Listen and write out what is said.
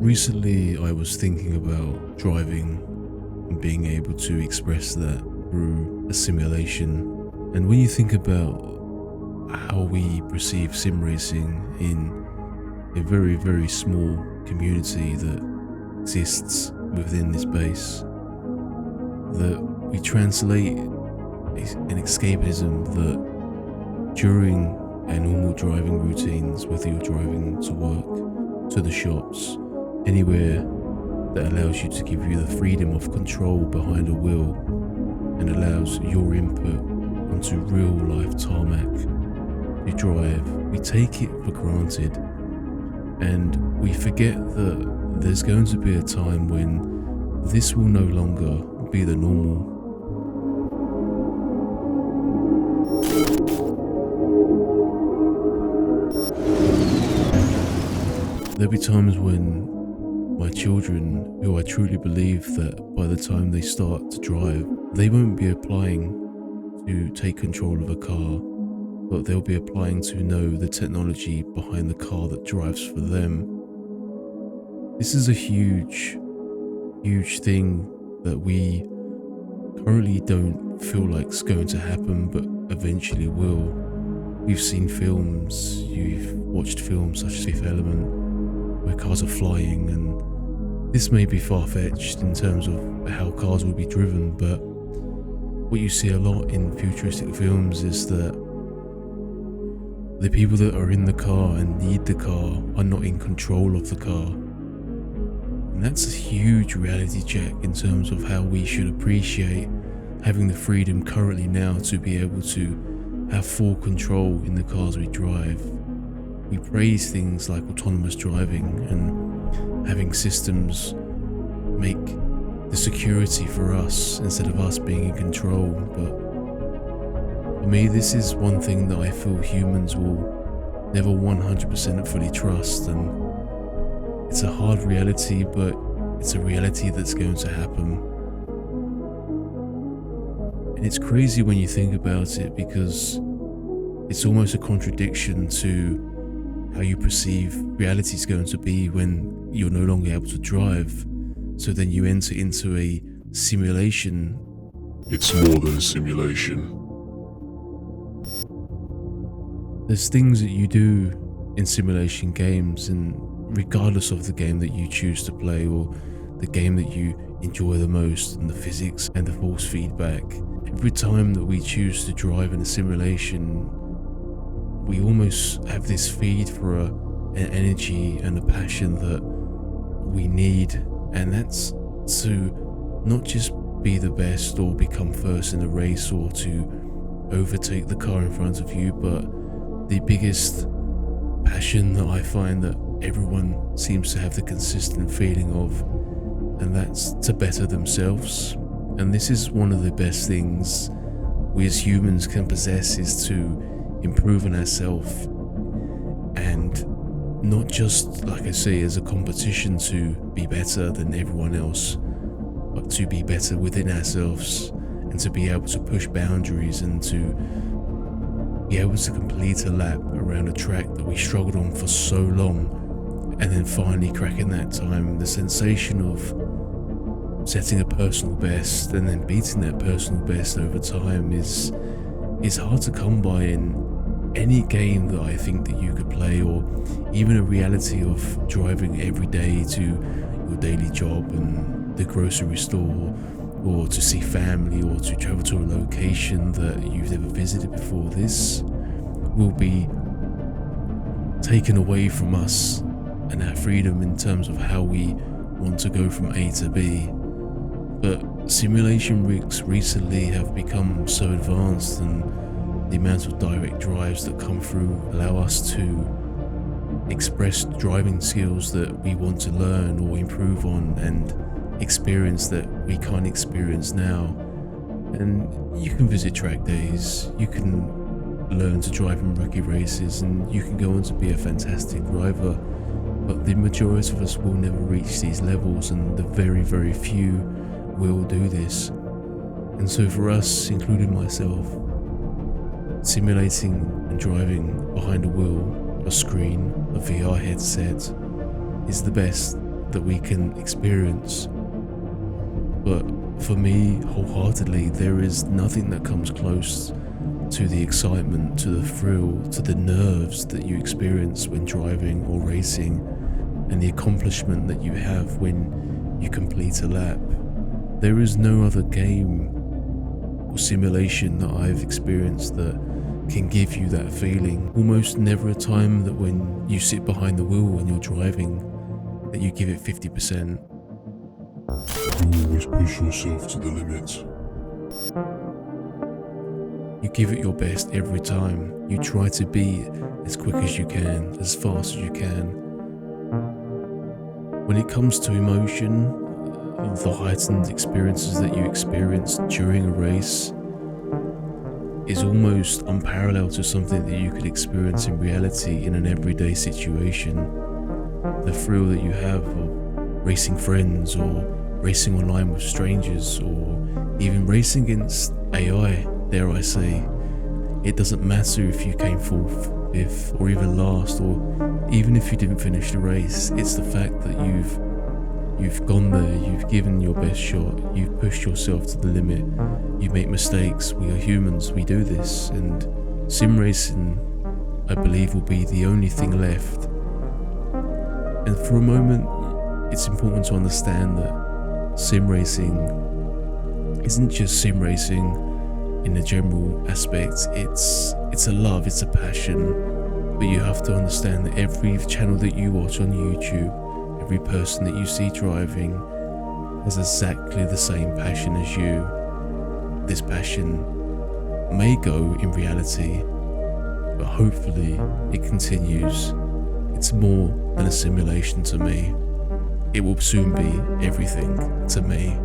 Recently, I was thinking about driving and being able to express that through a simulation. And when you think about how we perceive sim racing in a very, very small community that exists within this base, that we translate an escapism that during our normal driving routines, whether you're driving to work, to the shops, anywhere that allows you to give you the freedom of control behind a wheel and allows your input onto real life tarmac to drive, we take it for granted and we forget that there's going to be a time when this will no longer be the normal. There'll be times when my children, who I truly believe that by the time they start to drive, they won't be applying to take control of a car, but they'll be applying to know the technology behind the car that drives for them. This is a huge, huge thing that we currently don't feel like it's going to happen, but eventually will. We've seen films, you've watched films such as Fifth Element, where cars are flying, and this may be far-fetched in terms of how cars will be driven, but what you see a lot in futuristic films is that the people that are in the car and need the car are not in control of the car. And that's a huge reality check in terms of how we should appreciate having the freedom currently now to be able to have full control in the cars we drive. We praise things like autonomous driving and having systems make the security for us instead of us being in control, but for me this is one thing that I feel humans will never 100% fully trust, and it's a hard reality, but it's a reality that's going to happen. And it's crazy when you think about it, because it's almost a contradiction to how you perceive reality is going to be when you're no longer able to drive. So then you enter into a simulation. It's more than a simulation. There's things that you do in simulation games, and regardless of the game that you choose to play or the game that you enjoy the most, and the physics and the force feedback, every time that we choose to drive in a simulation, we almost have this feed for an energy and a passion that we need, and that's to not just be the best or become first in a race or to overtake the car in front of you, but the biggest passion that I find that everyone seems to have the consistent feeling of, and that's to better themselves. And this is one of the best things we as humans can possess, is to improve on ourselves, and not just, like I say, as a competition to be better than everyone else, but to be better within ourselves and to be able to push boundaries and to be able to complete a lap around a track that we struggled on for so long, and then finally cracking that time. The sensation of setting a personal best and then beating that personal best over time is hard to come by in any game that I think that you could play, or even a reality of driving every day to your daily job and the grocery store, or to see family, or to travel to a location that you've never visited before. This will be taken away from us and our freedom in terms of how we want to go from A to B. But simulation rigs recently have become so advanced, and the amount of direct drives that come through allow us to express driving skills that we want to learn or improve on, and experience that we can't experience now. And you can visit track days, you can learn to drive in rookie races, and you can go on to be a fantastic driver, but the majority of us will never reach these levels, and the very, very few will do this. And so for us, including myself, simulating and driving behind a wheel, a screen, a VR headset is the best that we can experience. But for me, wholeheartedly, there is nothing that comes close to the excitement, to the thrill, to the nerves that you experience when driving or racing, and the accomplishment that you have when you complete a lap. There is no other game or simulation that I've experienced that can give you that feeling. Almost never a time that when you sit behind the wheel and you're driving that you give it 50%. You always push yourself to the limit. You give it your best every time. You try to be as quick as you can, as fast as you can. When it comes to emotion, the heightened experiences that you experience during a race is almost unparalleled to something that you could experience in reality in an everyday situation. The thrill that you have of racing friends, or racing online with strangers, or even racing against AI, dare I say. It doesn't matter if you came fourth, fifth, or even last, or even if you didn't finish the race. It's the fact that you've gone there, you've given your best shot, you've pushed yourself to the limit. You make mistakes, we are humans, we do this, and sim racing, I believe, will be the only thing left. And for a moment, it's important to understand that sim racing isn't just sim racing in the general aspect. It's a love, it's a passion. But you have to understand that every channel that you watch on YouTube, every person that you see driving, has exactly the same passion as you. This passion may go in reality, but hopefully it continues. It's more than a simulation to me. It will soon be everything to me.